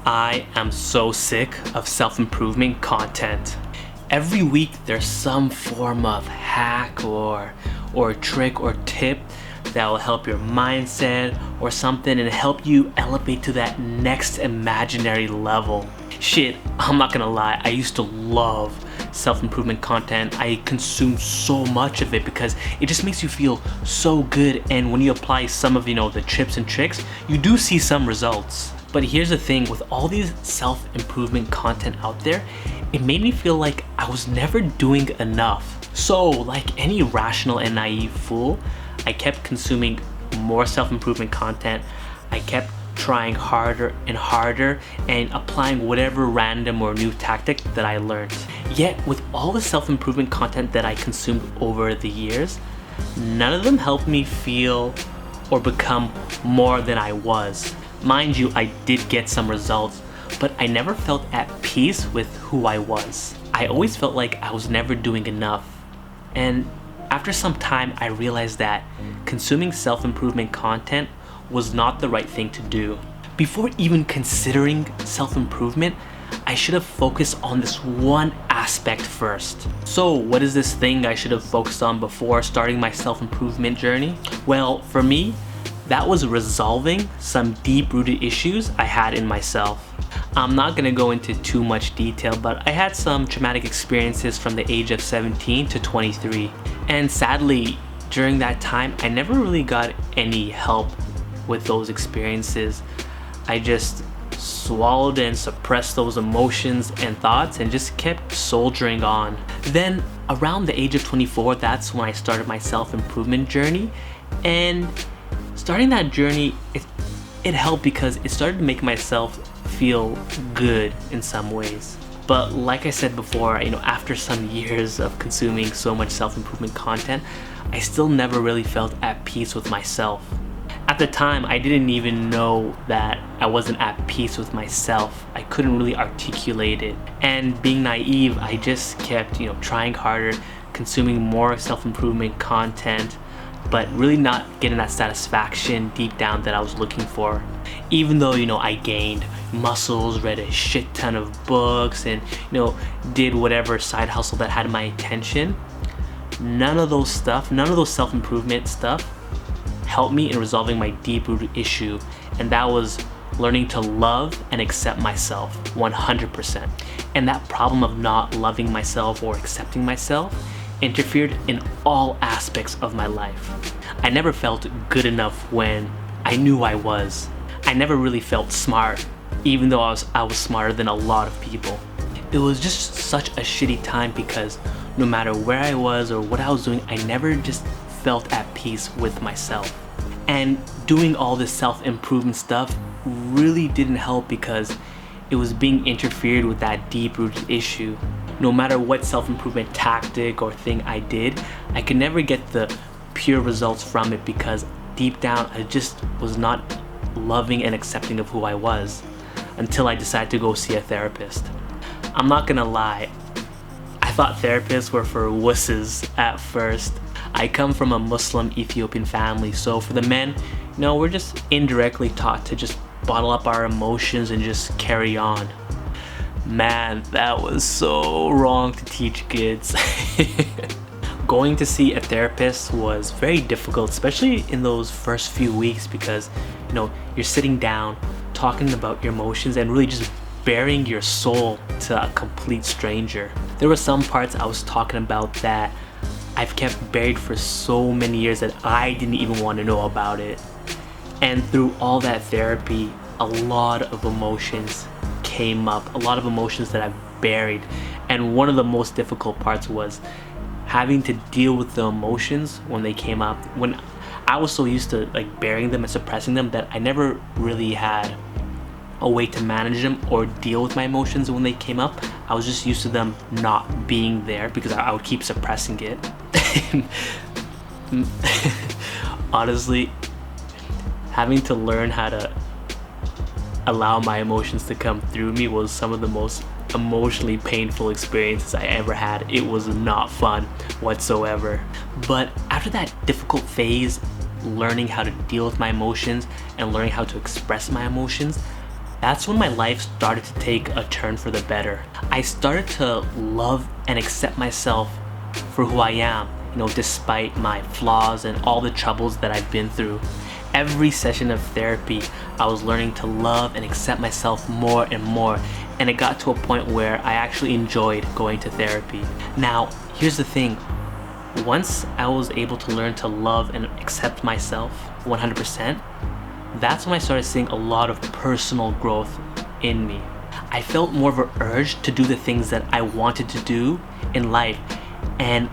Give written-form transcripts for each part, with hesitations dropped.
I am so sick of self-improvement content. Every week there's some form of hack or trick or tip that will help your mindset or something and help you elevate to that next imaginary level. Shit, I'm not gonna lie, I used to love self-improvement content. I consumed so much of it because it just makes you feel so good, and when you apply some of the tips and tricks, you do see some results. But here's the thing, with all these self-improvement content out there, it made me feel like I was never doing enough. So like any rational and naive fool, I kept consuming more self-improvement content. I kept trying harder and harder and applying whatever random or new tactic that I learned. Yet with all the self-improvement content that I consumed over the years, none of them helped me feel or become more than I was. Mind you, I did get some results, but I never felt at peace with who I was. I always felt like I was never doing enough. And after some time, I realized that consuming self-improvement content was not the right thing to do. Before even considering self-improvement, I should have focused on this one aspect first. So what is this thing I should have focused on before starting my self-improvement journey? Well, for me, that was resolving some deep-rooted issues I had in myself. I'm not gonna go into too much detail, but I had some traumatic experiences from the age of 17 to 23. And sadly, during that time, I never really got any help with those experiences. I just swallowed and suppressed those emotions and thoughts and just kept soldiering on. Then around the age of 24, that's when I started my self-improvement journey. And starting that journey, it helped because it started to make myself feel good in some ways. But like I said before, after some years of consuming so much self-improvement content, I still never really felt at peace with myself. At the time, I didn't even know that I wasn't at peace with myself. I couldn't really articulate it. And being naive, I just kept, trying harder, consuming more self-improvement content, but really not getting that satisfaction deep down that I was looking for. Even though, I gained muscles, read a shit ton of books, and, did whatever side hustle that had my attention, none of those self-improvement stuff helped me in resolving my deep-rooted issue, and that was learning to love and accept myself 100%. And that problem of not loving myself or accepting myself interfered in all aspects of my life. I never felt good enough when I knew I was. I never really felt smart, even though I was smarter than a lot of people. It was just such a shitty time because no matter where I was or what I was doing, I never just felt at peace with myself. And doing all this self-improvement stuff really didn't help because it was being interfered with that deep-rooted issue. No matter what self-improvement tactic or thing I did, I could never get the pure results from it because deep down I just was not loving and accepting of who I was until I decided to go see a therapist. I'm not gonna lie, I thought therapists were for wusses at first. I come from a Muslim Ethiopian family, so for the men, we're just indirectly taught to just bottle up our emotions and just carry on. Man, that was so wrong to teach kids. Going to see a therapist was very difficult, especially in those first few weeks because, you're sitting down, talking about your emotions and really just bearing your soul to a complete stranger. There were some parts I was talking about that I've kept buried for so many years that I didn't even want to know about it. And through all that therapy, a lot of emotions came up, a lot of emotions that I've buried. And one of the most difficult parts was having to deal with the emotions when they came up. When I was so used to burying them and suppressing them that I never really had a way to manage them or deal with my emotions when they came up. I was just used to them not being there because I would keep suppressing it. Honestly, having to learn how to allow my emotions to come through me was some of the most emotionally painful experiences I ever had. It was not fun whatsoever. But after that difficult phase, learning how to deal with my emotions and learning how to express my emotions, that's when my life started to take a turn for the better. I started to love and accept myself for who I am, despite my flaws and all the troubles that I've been through. Every session of therapy, I was learning to love and accept myself more and more, and it got to a point where I actually enjoyed going to therapy. Now, here's the thing. Once I was able to learn to love and accept myself 100%, that's when I started seeing a lot of personal growth in me. I felt more of an urge to do the things that I wanted to do in life, and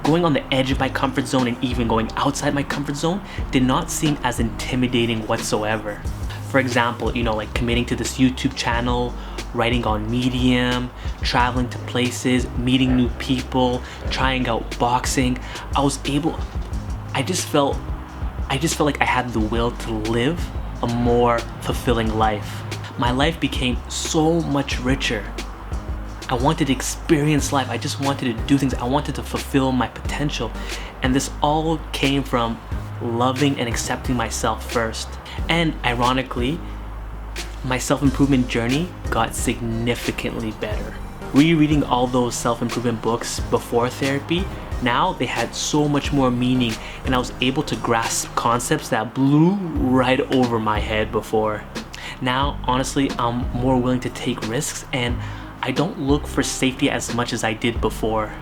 going on the edge of my comfort zone and even going outside my comfort zone did not seem as intimidating whatsoever. For example, like committing to this YouTube channel, writing on Medium, traveling to places, meeting new people, trying out boxing. I just felt like I had the will to live a more fulfilling life. My life became so much richer. I wanted to experience life. I just wanted to do things. I wanted to fulfill my potential. And this all came from loving and accepting myself first. And ironically, my self-improvement journey got significantly better. Rereading all those self-improvement books before therapy, now they had so much more meaning, and I was able to grasp concepts that blew right over my head before. Now, honestly, I'm more willing to take risks, and I don't look for safety as much as I did before.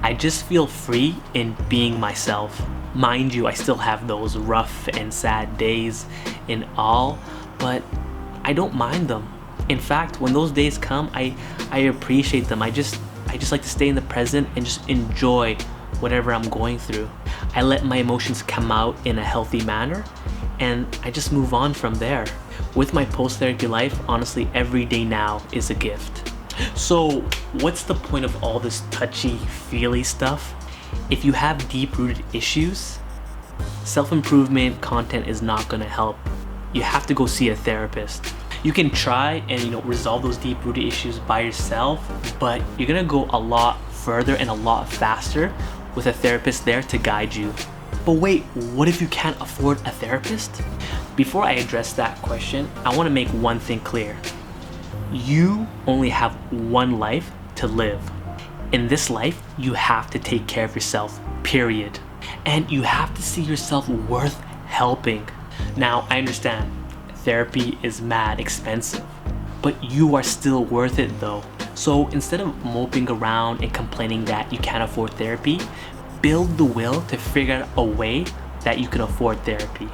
I just feel free in being myself. Mind you, I still have those rough and sad days and all, but I don't mind them. In fact, when those days come, I appreciate them. I just like to stay in the present and just enjoy whatever I'm going through. I let my emotions come out in a healthy manner, and I just move on from there. With my post-therapy life, honestly, every day now is a gift. So what's the point of all this touchy-feely stuff? If you have deep-rooted issues, self-improvement content is not gonna help. You have to go see a therapist. You can try and resolve those deep-rooted issues by yourself, but you're gonna go a lot further and a lot faster with a therapist there to guide you. But wait, what if you can't afford a therapist? Before I address that question, I wanna make one thing clear. You only have one life to live. In this life, you have to take care of yourself, period. And you have to see yourself worth helping. Now, I understand, therapy is mad expensive, but you are still worth it though. So instead of moping around and complaining that you can't afford therapy, build the will to figure out a way that you can afford therapy.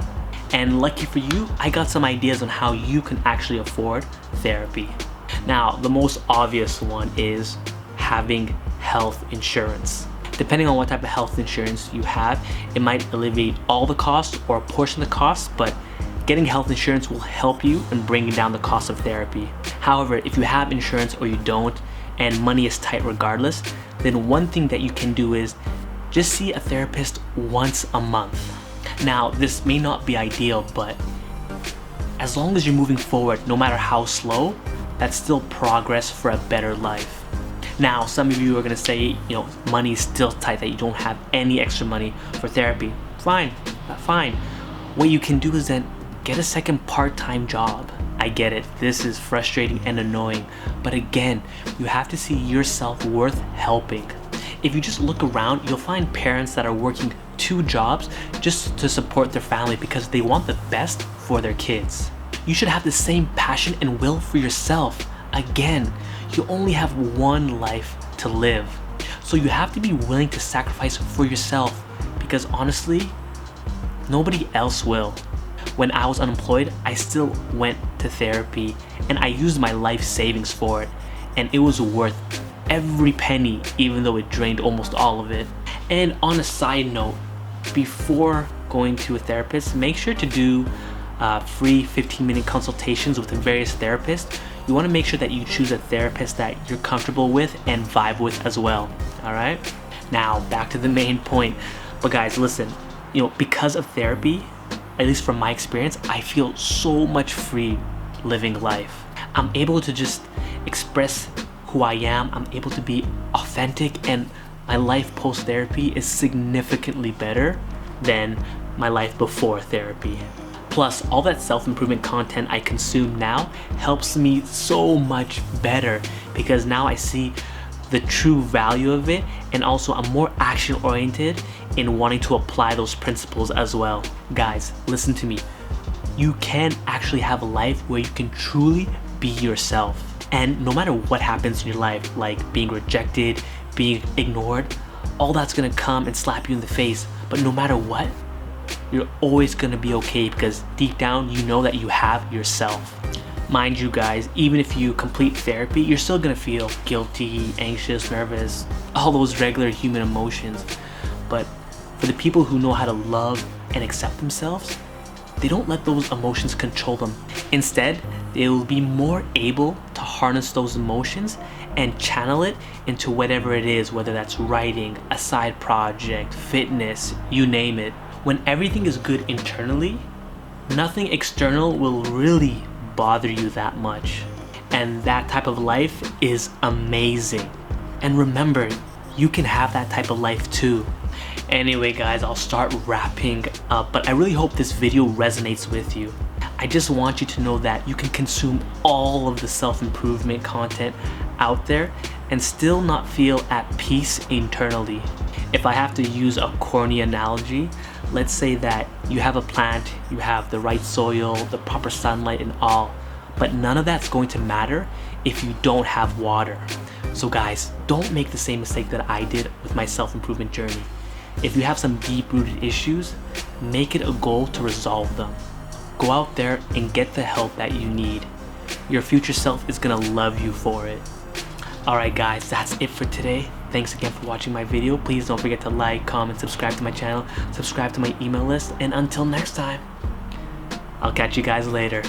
And lucky for you, I got some ideas on how you can actually afford therapy. Now, the most obvious one is having health insurance. Depending on what type of health insurance you have, it might alleviate all the costs or a portion of the costs, but getting health insurance will help you in bringing down the cost of therapy. However, if you have insurance or you don't, and money is tight regardless, then one thing that you can do is just see a therapist once a month. Now, this may not be ideal, but as long as you're moving forward, no matter how slow, that's still progress for a better life. Now, some of you are gonna say, money is still tight, that you don't have any extra money for therapy. Fine. What you can do is then get a second part-time job. I get it, this is frustrating and annoying, but again, you have to see yourself worth helping. If you just look around, you'll find parents that are working 2 jobs just to support their family because they want the best for their kids. You should have the same passion and will for yourself. Again, you only have one life to live. So you have to be willing to sacrifice for yourself because honestly, nobody else will. When I was unemployed, I still went to therapy and I used my life savings for it, and it was worth every penny, even though it drained almost all of it. And on a side note, before going to a therapist, make sure to do free 15-minute consultations with various therapists. You want to make sure that you choose a therapist that you're comfortable with and vibe with as well. All right? Now, back to the main point. But guys, listen, because of therapy, at least from my experience, I feel so much free living life. I'm able to just express who I am. I'm able to be authentic, and my life post-therapy is significantly better than my life before therapy. Plus, all that self-improvement content I consume now helps me so much better because now I see the true value of it, and also I'm more action-oriented in wanting to apply those principles as well. Guys, listen to me. You can actually have a life where you can truly be yourself. And no matter what happens in your life, like being rejected, being ignored, all that's gonna come and slap you in the face. But no matter what, you're always gonna be okay because deep down you know that you have yourself. Mind you guys, even if you complete therapy, you're still gonna feel guilty, anxious, nervous, all those regular human emotions. But for the people who know how to love and accept themselves, they don't let those emotions control them. Instead, they will be more able to harness those emotions and channel it into whatever it is, whether that's writing, a side project, fitness, you name it. When everything is good internally, nothing external will really bother you that much. And that type of life is amazing. And remember, you can have that type of life too. Anyway guys, I'll start wrapping up, but I really hope this video resonates with you. I just want you to know that you can consume all of the self-improvement content out there and still not feel at peace internally. If I have to use a corny analogy, let's say that you have a plant, you have the right soil, the proper sunlight and all, but none of that's going to matter if you don't have water. So guys, don't make the same mistake that I did with my self-improvement journey. If you have some deep-rooted issues, make it a goal to resolve them. Go out there and get the help that you need. Your future self is gonna love you for it. Alright guys, that's it for today. Thanks again for watching my video. Please don't forget to like, comment, subscribe to my channel, subscribe to my email list, and until next time, I'll catch you guys later.